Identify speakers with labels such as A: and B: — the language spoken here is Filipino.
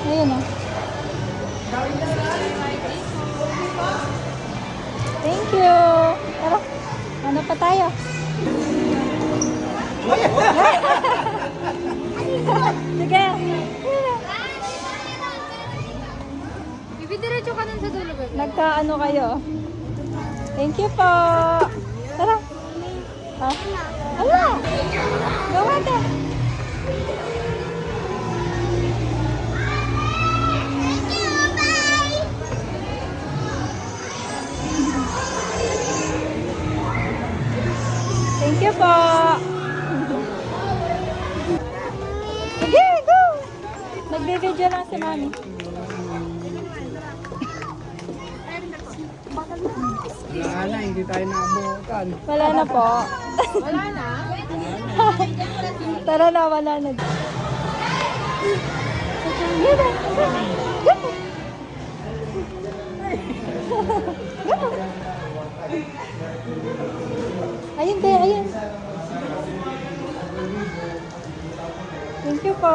A: Ayun o. Thank you. Tara. Ano pa tayo? Sige.
B: Diretso ka nun sa dulo, bebe.
A: Nagkaano kayo? Thank you po. Tara. Ha? Ala! Gawa na. Thank you po. Sige, go! Nagbe-video lang si mami.
C: Wala na, hindi tayo naabutan.
A: Wala na po.
B: Wala na?
A: Tara na, wala na. Ayun, ayun. Thank you po.